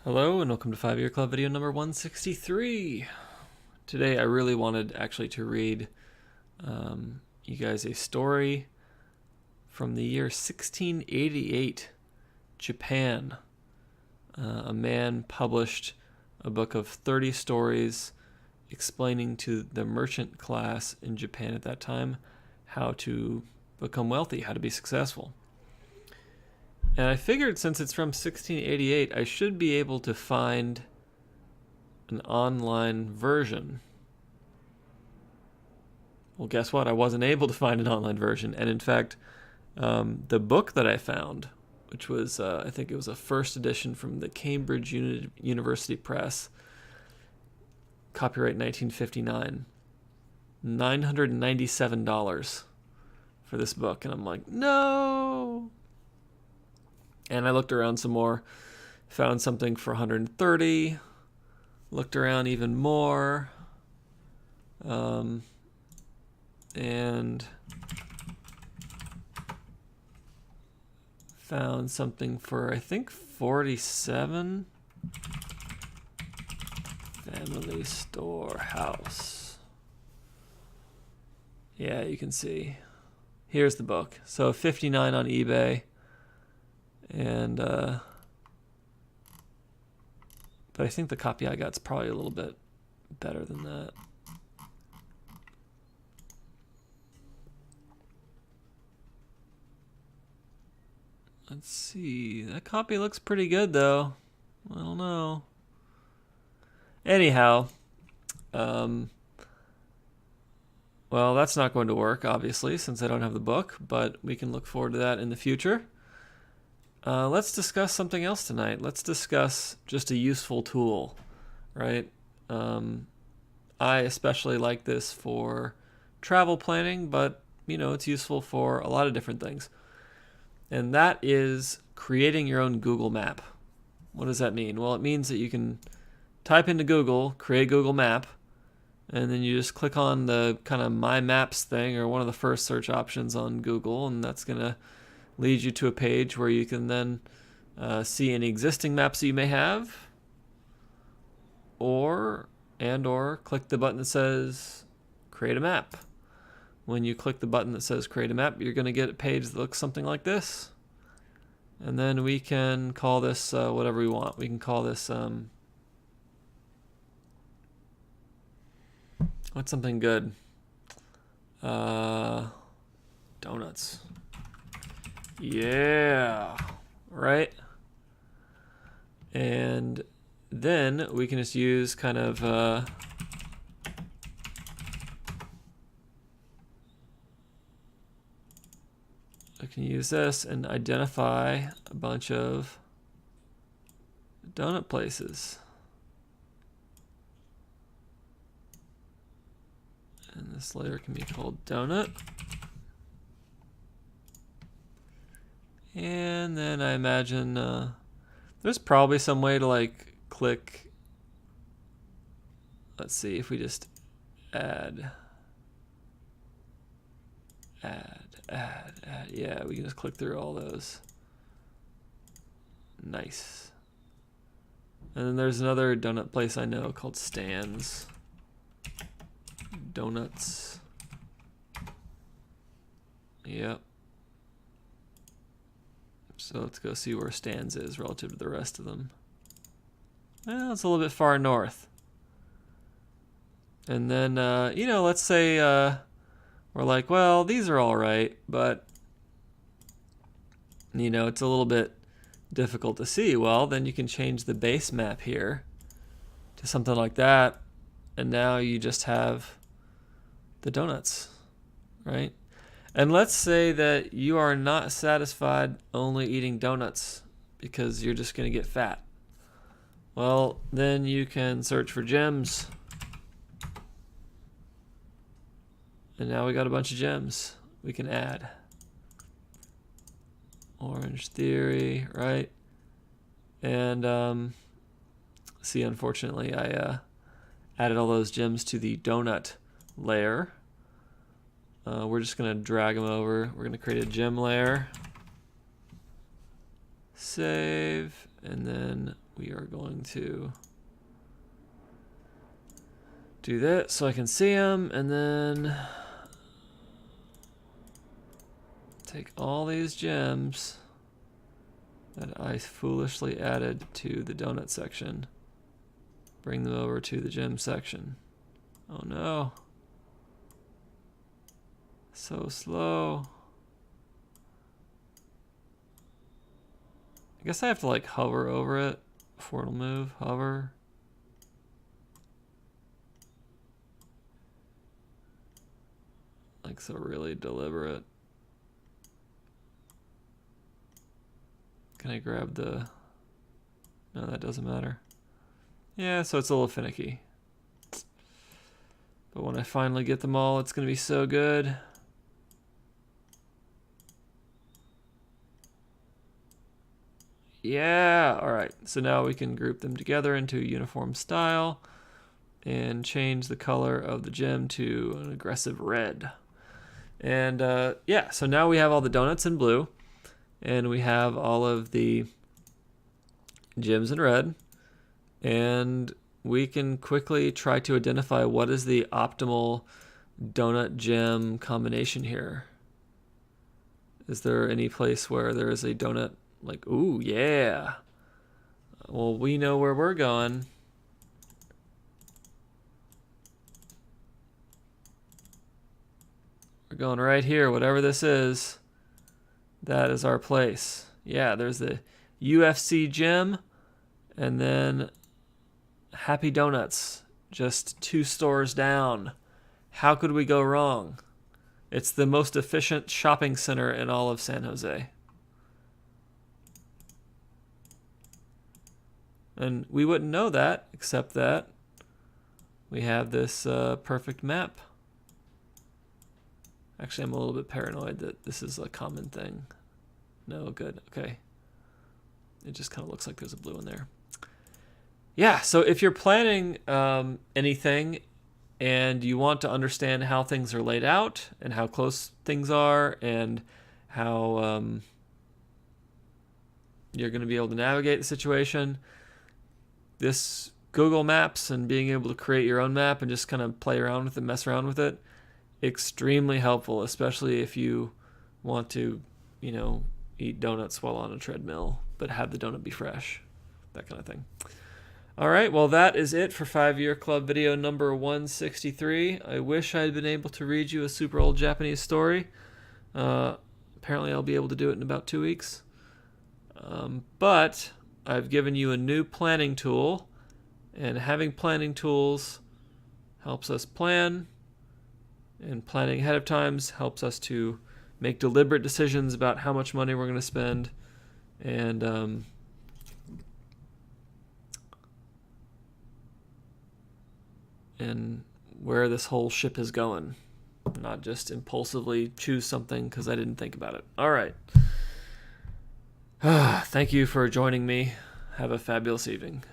Hello and welcome to 5-Year Club video number 163. Today I really wanted actually to read you guys a story from the year 1688, Japan. A man published a book of 30 stories explaining to the merchant class in Japan at that time how to become wealthy, how to be successful. And I figured since it's from 1688, I should be able to find an online version. Well, guess what? I wasn't able to find an online version. And in fact, the book that I found, which was, I think it was a first edition from the Cambridge University Press, copyright 1959, $997 for this book. And I'm like, no! And I looked around some more, found something for 130, looked around even more, and found something for, I think, 47. Family Storehouse. Yeah, you can see. Here's the book. So 59 on eBay. And but I think the copy I got's probably a little bit better than that. Let's see. That copy looks pretty good though. I don't know. Anyhow, well, that's not going to work obviously since I don't have the book, but we can look forward to that in the future. Let's discuss something else tonight. Let's discuss just a useful tool, right? I especially like this for travel planning, but you know, it's useful for a lot of different things. And that is creating your own Google map. What does that mean? Well, it means that you can type into Google, create Google Map, and then you just click on the kind of My Maps thing or one of the first search options on Google, and that's going to lead you to a page where you can then see any existing maps that you may have, or click the button that says create a map. When you click the button that says create a map, you're going to get a page that looks something like this. And then we can call this whatever we want. We can call this what's something good? Donuts. Yeah, right? And then we can just use kind of I can use this and identify a bunch of donut places. And this layer can be called donut. And then I imagine there's probably some way to like click. Let's see if we just add. Yeah, we can just click through all those. Nice. And then there's another donut place I know called Stan's. Donuts. Yep. So let's go see where Stan's is relative to the rest of them. Well, it's a little bit far north. And then, you know, let's say we're like, well, these are all right, but, you know, it's a little bit difficult to see. Well, then you can change the base map here to something like that. And now you just have the donuts, right? And let's say that you are not satisfied only eating donuts because you're just going to get fat. Well, then you can search for gems. And now we got a bunch of gems we can add. Orange Theory, right? And see, unfortunately, I added all those gems to the donut layer. We're just going to drag them over. We're going to create a gem layer. Save. and then we are going to do that so I can see them, and then take all these gems that I foolishly added to the donut section, bring them over to the gem section. Oh no. So slow. I guess I have to like hover over it before it'll move. Hover. Like so really deliberate. Can I grab the... No, that doesn't matter. Yeah, so it's a little finicky. But when I finally get them all, it's going to be so good. Yeah, all right. So now we can group them together into a uniform style and change the color of the gem to an aggressive red. And yeah, so now we have all the donuts in blue, and we have all of the gems in red, and we can quickly try to identify what is the optimal donut gem combination here. Is there any place where there is a donut like, ooh, yeah. Well, we know where we're going. We're going right here, whatever this is. That is our place. Yeah, there's the UFC gym, and then Happy Donuts, just 2 stores down. How could we go wrong? It's the most efficient shopping center in all of San Jose. And we wouldn't know that, except that we have this perfect map. Actually, I'm a little bit paranoid that this is a common thing. No, good, okay. It just kind of looks like there's a blue in there. Yeah, so if you're planning anything and you want to understand how things are laid out and how close things are and how you're going to be able to navigate the situation, this Google Maps and being able to create your own map and just kind of play around with it, mess around with it, extremely helpful, especially if you want to, you know, eat donuts while on a treadmill, but have the donut be fresh, that kind of thing. All right, well, that is it for 5-Year Club video number 163. I wish I had been able to read you a super old Japanese story. Apparently I'll be able to do it in about 2 weeks. But I've given you a new planning tool, and having planning tools helps us plan, and planning ahead of time helps us to make deliberate decisions about how much money we're going to spend, and where this whole ship is going, not just impulsively choose something because I didn't think about it. All right. Thank you for joining me. Have a fabulous evening.